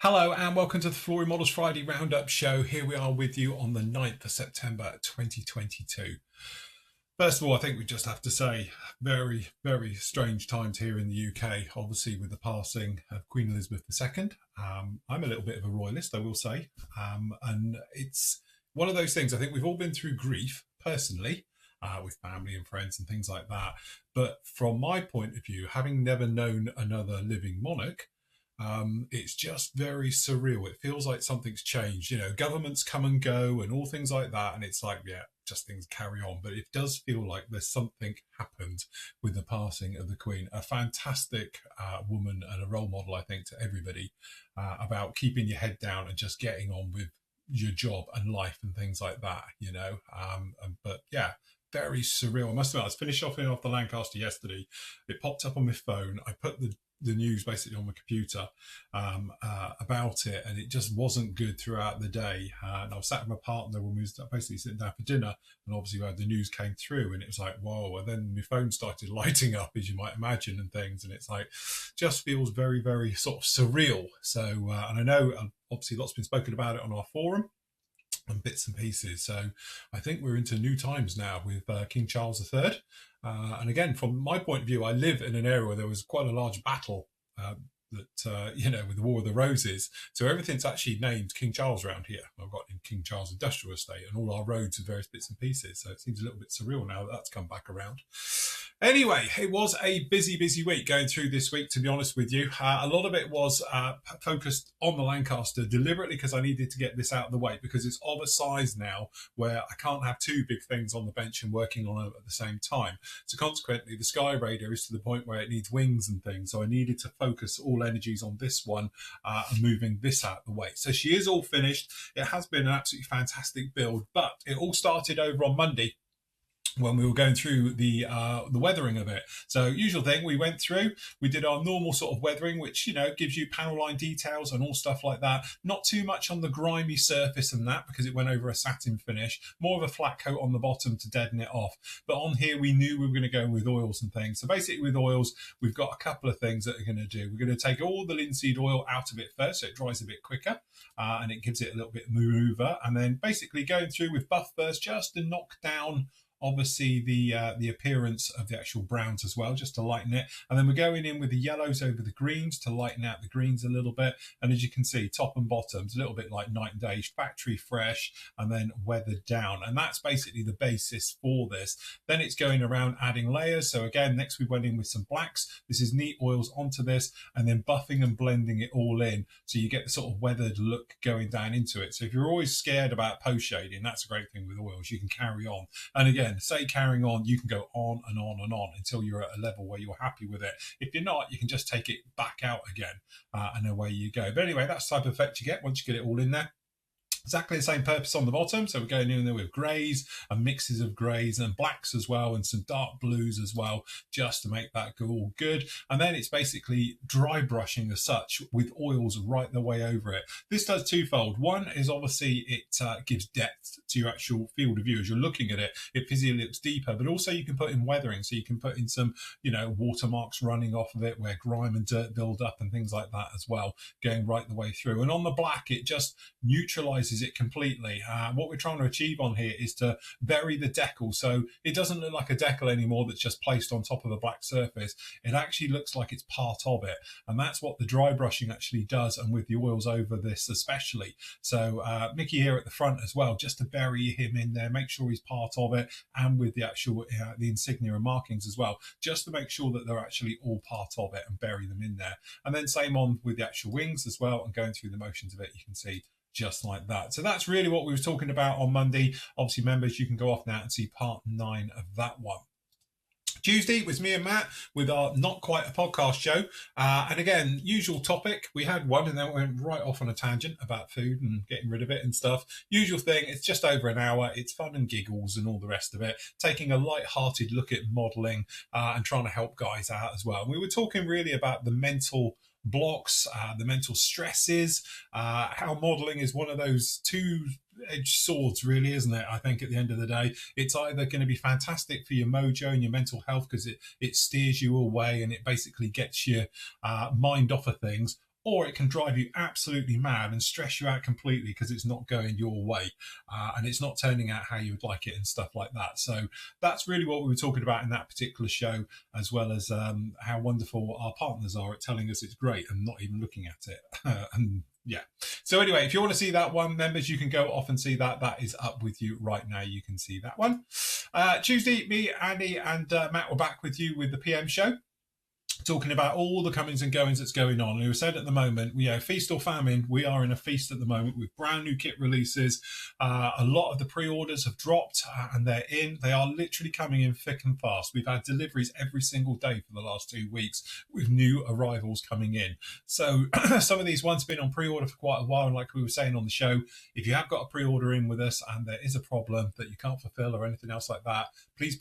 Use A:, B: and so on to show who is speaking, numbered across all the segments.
A: Hello and welcome to the Flory Models Friday Roundup show. Here we are with you on the 9th of September 2022. First of all, I think we just have to say very, very strange times here in the UK, obviously with the passing of Queen Elizabeth II. I'm a little bit of a royalist, I will say, and it's one of those things. I think we've all been through grief personally, with family and friends and things like that. But from my point of view, having never known another living monarch, it's just very surreal. It feels like something's changed. You know, governments come and go and all things like that. And it's like, yeah, just things carry on. But it does feel like there's something happened with the passing of the Queen. A fantastic woman and a role model, I think, to everybody about keeping your head down and just getting on with your job and life and things like that, you know. But yeah, very surreal. I must admit, I was finished off the Lancaster yesterday. It popped up on my phone. I put the news basically on my computer about it, and it just wasn't good throughout the day. And I was sat with my partner when we was basically sitting down for dinner, and obviously the news came through, and it was like, whoa. And then my phone started lighting up, as you might imagine, and things, and it's like, just feels very, very sort of surreal. So, and I know obviously lots been spoken about it on our forum and bits and pieces. So I think we're into new times now with King Charles III. And again, from my point of view, I live in an area where there was quite a large battle with the War of the Roses. So everything's actually named King Charles around here. I've got in King Charles Industrial Estate and all our roads with various bits and pieces. So it seems a little bit surreal now that that's come back around. Anyway, it was a busy week going through this week, to be honest with you. A lot of it was focused on the Lancaster deliberately because I needed to get this out of the way because it's of a size now where I can't have two big things on the bench and working on them at the same time. So consequently, the Sky Raider is to the point where it needs wings and things. So I needed to focus all energies on this one and moving this out of the way. So she is all finished. It has been an absolutely fantastic build, but it all started over on Monday when we were going through the weathering of it. So usual thing, we went through, we did our normal sort of weathering, which, you know, gives you panel line details and all stuff like that. Not too much on the grimy surface and that because it went over a satin finish, more of a flat coat on the bottom to deaden it off. But on here, we knew we were going to go with oils and things. So basically with oils, we've got a couple of things that we're going to do. We're going to take all the linseed oil out of it first, so it dries a bit quicker and it gives it a little bit mover. And then basically going through with buff first just to knock down obviously the appearance of the actual browns as well, just to lighten it. And then we're going in with the yellows over the greens to lighten out the greens a little bit. And as you can see, top and bottoms, a little bit like night and day, factory fresh, and then weathered down. And that's basically the basis for this. Then it's going around adding layers. So again, next we went in with some blacks. This is neat oils onto this, and then buffing and blending it all in. So you get the sort of weathered look going down into it. So if you're always scared about post shading, that's a great thing with oils. You can carry on. And again, say carrying on, you can go on and on and on until you're at a level where you're happy with it. If you're not, you can just take it back out again and away you go. But anyway, that's the type of effect you get once you get it all in there. Exactly the same purpose on the bottom. So we're going in there with greys and mixes of greys and blacks as well and some dark blues as well, just to make that go all good. And then it's basically dry brushing as such with oils right the way over it. This does twofold. One is obviously it gives depth to your actual field of view. As you're looking at it, it physically looks deeper, but also you can put in weathering. So you can put in some, you know, watermarks running off of it where grime and dirt build up and things like that as well, going right the way through. And on the black, it just neutralizes it completely. What we're trying to achieve on here is to bury the decal, so it doesn't look like a decal anymore that's just placed on top of a black surface. It actually looks like it's part of it, and that's what the dry brushing actually does, and with the oils over this especially. So Mickey here at the front as well, just to bury him in there, make sure he's part of it, and with the actual the insignia and markings as well, just to make sure that they're actually all part of it and bury them in there. And then same on with the actual wings as well, and going through the motions of it, you can see just like that. So that's really what we were talking about on Monday. Obviously, members, you can go off now and see part 9 of that one. Tuesday was me and Matt with our Not Quite a Podcast show. And again, usual topic. We had one and then we went right off on a tangent about food and getting rid of it and stuff. Usual thing, it's just over an hour. It's fun and giggles and all the rest of it. Taking a light-hearted look at modelling and trying to help guys out as well. And we were talking really about the mental blocks, the mental stresses, how modelling is one of those two-edged swords, really, isn't it? I think at the end of the day, it's either going to be fantastic for your mojo and your mental health because it steers you away and it basically gets your mind off of things, or it can drive you absolutely mad and stress you out completely because it's not going your way and it's not turning out how you would like it and stuff like that. So that's really what we were talking about in that particular show, as well as how wonderful our partners are at telling us it's great and not even looking at it. And yeah. So anyway, if you want to see that one, members, you can go off and see that. That is up with you right now. You can see that one. Tuesday, me, Andy, and Matt were back with you with the PM show, talking about all the comings and goings that's going on. And we said at the moment, feast or famine, we are in a feast at the moment with brand new kit releases. A lot of the pre-orders have dropped and they're in. They are literally coming in thick and fast. We've had deliveries every single day for the last 2 weeks with new arrivals coming in. So some of these ones have been on pre-order for quite a while. And like we were saying on the show, if you have got a pre-order in with us and there is a problem that you can't fulfill or anything else like that, please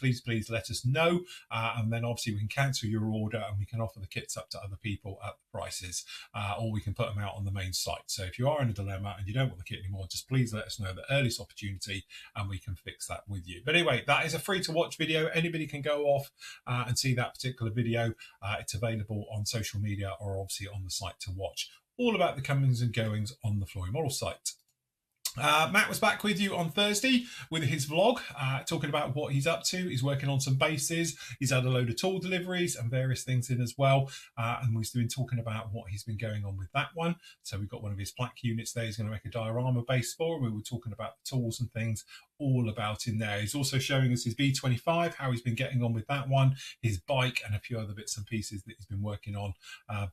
A: let us know. And then obviously we can cancel your order and we can offer the kits up to other people at the prices, or we can put them out on the main site. So if you are in a dilemma and you don't want the kit anymore, just please let us know the earliest opportunity and we can fix that with you. But anyway, that is a free to watch video. Anybody can go off and see that particular video. It's available on social media or obviously on the site to watch. All about the comings and goings on the Flory Model site. Matt was back with you on Thursday with his vlog, talking about what he's up to. He's working on some bases. He's had a load of tool deliveries and various things in as well. And we've been talking about what he's been going on with that one. So we've got one of his black units there. He's going to make a diorama base for, and we were talking about the tools and things all about in there. He's also showing us his B25, how he's been getting on with that one, his bike, and a few other bits and pieces that he's been working on.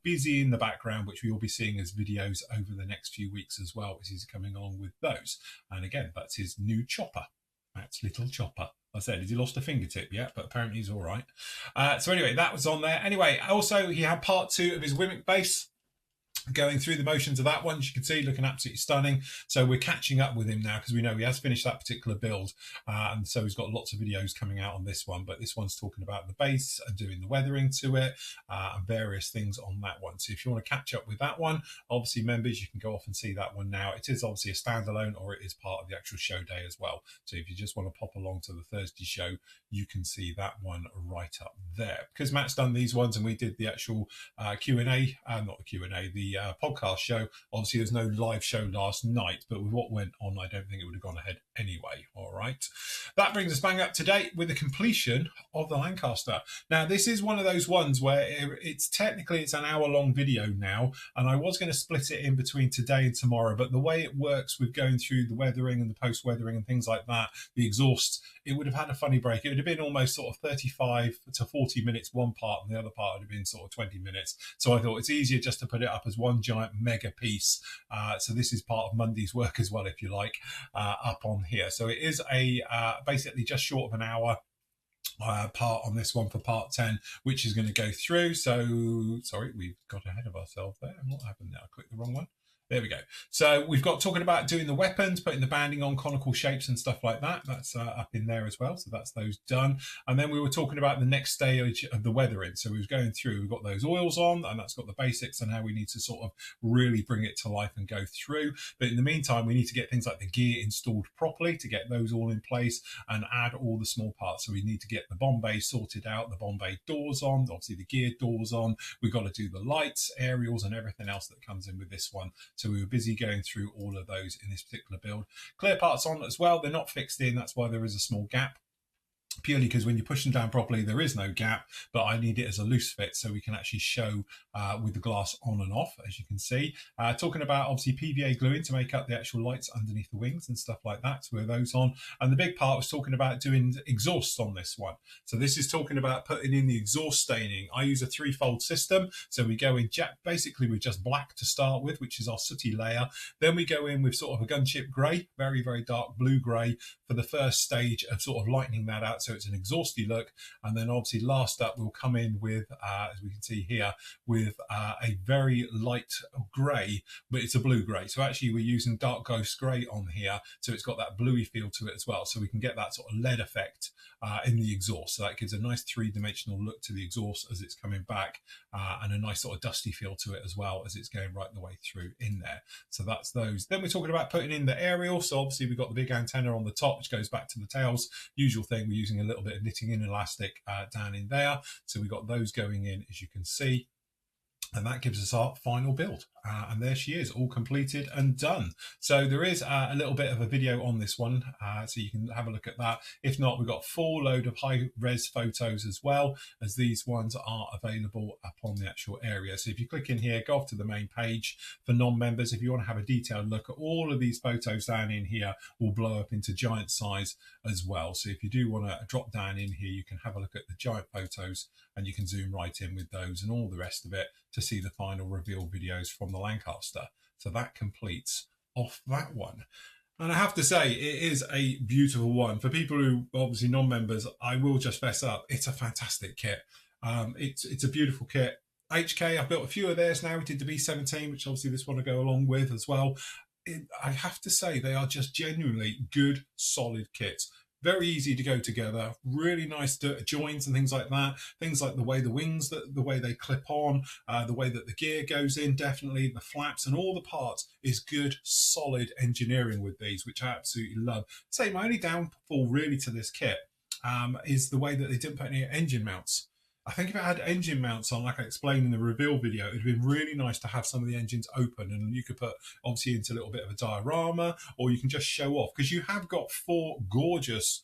A: Busy in the background, which we will be seeing as videos over the next few weeks as well, as he's coming along with those. And again, that's his new chopper. That's little chopper. I said, has he lost a fingertip yet? But apparently he's all right. So anyway, that was on there. Anyway, also he had part 2 of his Wimmick base, going through the motions of that one, as you can see, looking absolutely stunning. So we're catching up with him now because we know he has finished that particular build. And so he's got lots of videos coming out on this one. But this one's talking about the base and doing the weathering to it and various things on that one. So if you want to catch up with that one, obviously, members, you can go off and see that one now. It is obviously a standalone, or it is part of the actual show day as well. So if you just want to pop along to the Thursday show, you can see that one right up there. Because Matt's done these ones and we did the actual Q&A, not the Q&A, the podcast show. Obviously, there's no live show last night, but with what went on, I don't think it would have gone ahead anyway. All right. That brings us bang up to date with the completion of the Lancaster. Now, this is one of those ones where it's an hour-long video now, and I was going to split it in between today and tomorrow, but the way it works with going through the weathering and the post-weathering and things like that, the exhaust, it would have had a funny break. It would have been almost sort of 35 to 40 minutes one part, and the other part would have been sort of 20 minutes. So I thought it's easier just to put it up as one giant mega piece. So this is part of Monday's work as well, if you like, up on here. So it is a basically just short of an hour part on this one for part 10, which is going to go through. So sorry, we've got ahead of ourselves there. What happened there? I clicked the wrong one. There we go. So we've got talking about doing the weapons, putting the banding on, conical shapes and stuff like that. That's up in there as well. So that's those done. And then we were talking about the next stage of the weathering. So we was going through, we've got those oils on, and that's got the basics and how we need to sort of really bring it to life and go through. But in the meantime, we need to get things like the gear installed properly to get those all in place and add all the small parts. So we need to get the bomb bay sorted out, the bomb bay doors on, obviously the gear doors on. We've got to do the lights, aerials, and everything else that comes in with this one. So we were busy going through all of those in this particular build. Clear parts on as well. They're not fixed in. That's why there is a small gap. Purely because when you push them down properly, there is no gap, but I need it as a loose fit so we can actually show with the glass on and off, as you can see. Talking about obviously PVA gluing to make up the actual lights underneath the wings and stuff like that, so we're those on. And the big part was talking about doing exhausts on this one. So this is talking about putting in the exhaust staining. I use a 3-fold system. So we go in basically with just black to start with, which is our sooty layer. Then we go in with sort of a gunship grey, very, very dark blue grey for the first stage of sort of lightening that out. So it's an exhausty look. And then obviously last up, we'll come in with, as we can see here, with a very light grey, but it's a blue grey. So actually we're using dark ghost grey on here. So it's got that bluey feel to it as well. So we can get that sort of lead effect in the exhaust. So that gives a nice 3-dimensional look to the exhaust as it's coming back and a nice sort of dusty feel to it as well as it's going right the way through in there. So that's those. Then we're talking about putting in the aerial. So obviously we've got the big antenna on the top, which goes back to the tails. Usual thing, we're using a little bit of knitting in elastic down in there. So we've got those going in, as you can see. And that gives us our final build. And there she is, all completed and done. So there is a little bit of a video on this one, so you can have a look at that. If not, we've got a full load of high-res photos as well, as these ones are available up on the actual area. So if you click in here, go off to the main page for non-members. If you want to have a detailed look at all of these photos down in here, will blow up into giant size as well. So if you do want to drop down in here, you can have a look at the giant photos and you can zoom right in with those and all the rest of it to see the final reveal videos from the Lancaster. So that completes off that one. And I have to say, it is a beautiful one. For people who are obviously non-members, I will just fess up, it's a fantastic kit. It's a beautiful kit. HK, I've built a few of theirs now. We did the B17, which obviously this one will go along with as well. I have to say, they are just genuinely good, solid kits. Very easy to go together, really nice joins and things like that. Things like the way the wings, the way they clip on, the way that the gear goes in, definitely the flaps and all the parts is good, solid engineering with these, which I absolutely love. Say my only downfall really to this kit is the way that they didn't put any engine mounts. I think if it had engine mounts on, like I explained in the reveal video, it'd been really nice to have some of the engines open, and you could put obviously into a little bit of a diorama, or you can just show off, because you have got 4 gorgeous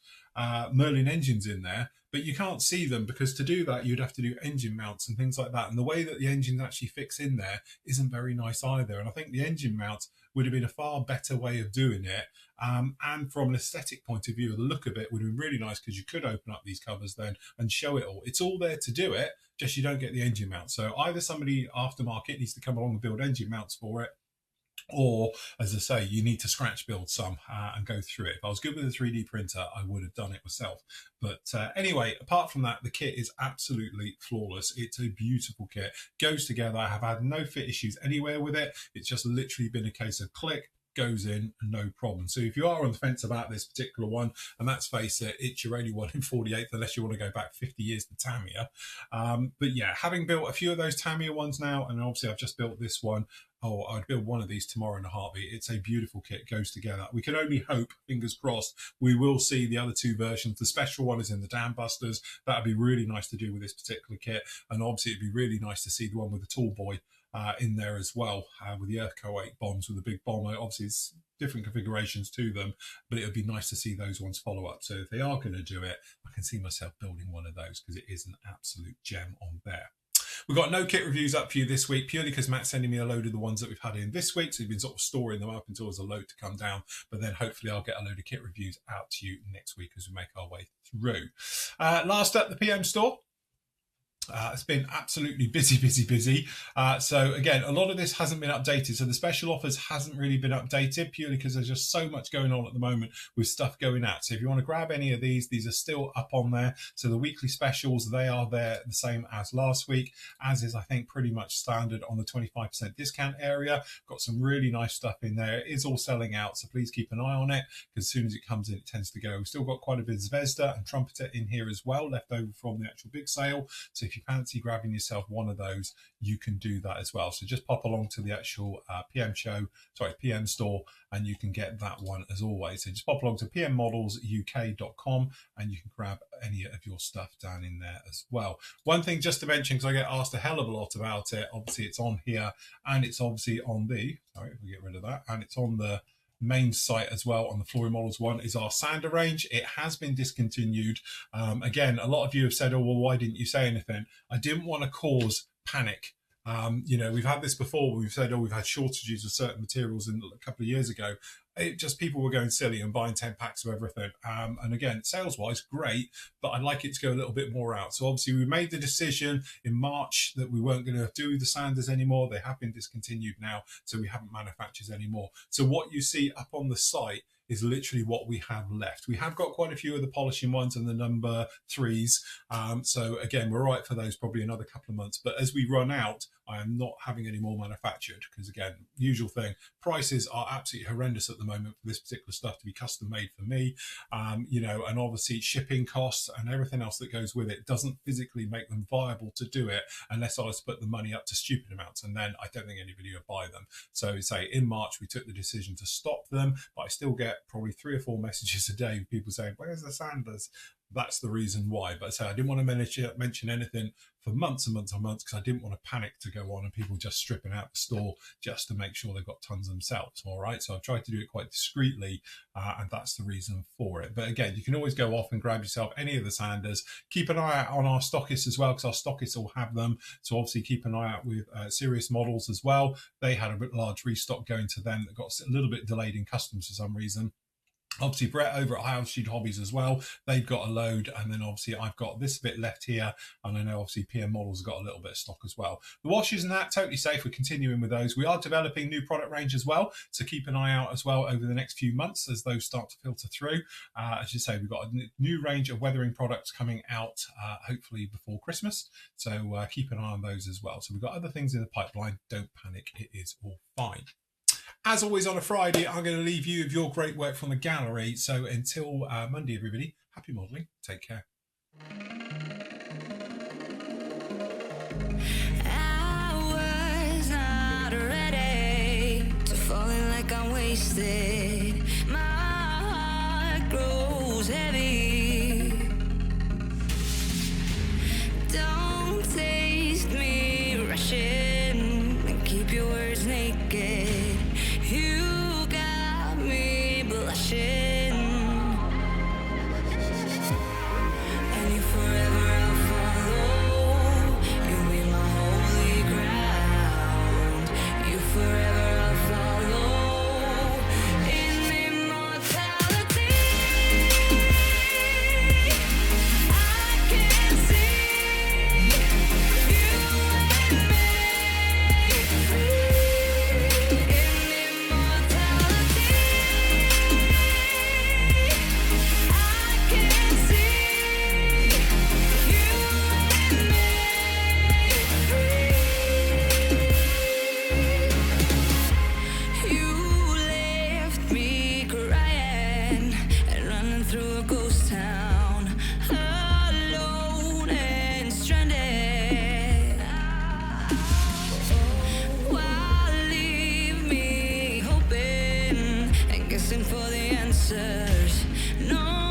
A: Merlin engines in there, but you can't see them, because to do that you'd have to do engine mounts and things like that, and the way that the engines actually fix in there isn't very nice either. And I think the engine mounts would have been a far better way of doing it, and from an aesthetic point of view, the look of it would have been really nice, because you could open up these covers then and show it all. It's all there to do it, just you don't get the engine mount. So either somebody aftermarket needs to come along and build engine mounts for it, or, as I say, you need to scratch build some and go through it. If I was good with a 3D printer, I would have done it myself. But anyway, apart from that, the kit is absolutely flawless. It's a beautiful kit. Goes together. I have had no fit issues anywhere with it. It's just literally been a case of click, goes in, no problem. So if you are on the fence about this particular one, and let's face it, it's your only one in 48th, unless you want to go back 50 years to Tamiya. But yeah, having built a few of those Tamiya ones now, and obviously I've just built this one, I'd build one of these tomorrow in a heartbeat. It's a beautiful kit, goes together. We can only hope, fingers crossed, we will see the other 2 versions. The special one is in the Dam Busters. That'd be really nice to do with this particular kit. And obviously it'd be really nice to see the one with the tall boy in there as well, with the Earthco 8 bombs with the big bomber. Obviously it's different configurations to them, but it would be nice to see those ones follow up. So if they are going to do it, I can see myself building one of those, because it is an absolute gem on there. We've got no kit reviews up for you this week, purely because Matt's sending me a load of the ones that we've had in this week. So we've been sort of storing them up until there's a load to come down. But then hopefully I'll get a load of kit reviews out to you next week as we make our way through. Last up, the PM store. It's been absolutely busy. So again, a lot of this hasn't been updated. So the special offers hasn't really been updated, purely because there's just so much going on at the moment with stuff going out. So if you want to grab any of these are still up on there. So the weekly specials, they are there the same as last week, as is, I think, pretty much standard on the 25% discount area. Got some really nice stuff in there. It is all selling out, so please keep an eye on it, because as soon as it comes in, it tends to go. We've still got quite a bit of Zvezda and Trumpeter in here as well, left over from the actual big sale. So if you fancy grabbing yourself one of those, you can do that as well. So just pop along to the actual PM store, and you can get that one as always. So just pop along to pmmodelsuk.com and you can grab any of your stuff down in there as well. One thing just to mention, because I get asked a hell of a lot about it, obviously it's on here, and it's obviously on the, sorry, if we get rid of that, and it's on the main site as well on the Flory Models one, is our sander range. It has been discontinued. Again, a lot of you have said, oh, well, why didn't you say anything? I didn't want to cause panic. We've had this before. We've said, oh, we've had shortages of certain materials a couple of years ago. It just, people were going silly and buying 10 packs of everything. And again, sales-wise, great, but I'd like it to go a little bit more out. So obviously we made the decision in March that we weren't going to do the sanders anymore. They have been discontinued now, so we haven't manufactured anymore. So what you see up on the site is literally what we have left. We have got quite a few of the polishing ones and the number 3s. So again, we're right for those probably another couple of months. But as we run out, I am not having any more manufactured, because again, usual thing, prices are absolutely horrendous at the moment for this particular stuff to be custom made for me. And obviously shipping costs and everything else that goes with it doesn't physically make them viable to do it unless I was to put the money up to stupid amounts, and then I don't think anybody would buy them. So say in March we took the decision to stop them, but I still get probably 3 or 4 messages a day of people saying, where's the sanders? That's the reason why. But I say I didn't want to mention anything for months and months and months because I didn't want to panic to go on and people just stripping out the store just to make sure they've got tons themselves. All right, so I've tried to do it quite discreetly, and that's the reason for it. But again, you can always go off and grab yourself any of the sanders. Keep an eye out on our stockists as well, because our stockists will have them. So obviously keep an eye out with Serious Models as well. They had a bit large restock going to them that got a little bit delayed in customs for some reason. Obviously, Brett over at High Altitude Hobbies as well, they've got a load, and then obviously I've got this bit left here, and I know obviously PM Models have got a little bit of stock as well. The washes and that, totally safe. We're continuing with those. We are developing new product range as well, so keep an eye out as well over the next few months as those start to filter through. As you say, we've got a new range of weathering products coming out hopefully before Christmas, so keep an eye on those as well. So we've got other things in the pipeline. Don't panic, it is all fine. As always on a Friday, I'm going to leave you with your great work from the gallery. So until Monday, everybody, happy modelling. Take care.
B: I was not ready to falling like I'm wasted. My heart grows heavy. Don't taste me rushing and keep your words naked. You got me blushing, and you forever I'll follow. You'll be my holy ground. You forever I'll follow in immortality. I can see you and me free in immortality. I can see you and me free. You left me crying and running through a ghost town, alone and stranded. Why leave me hoping and guessing for the answers? No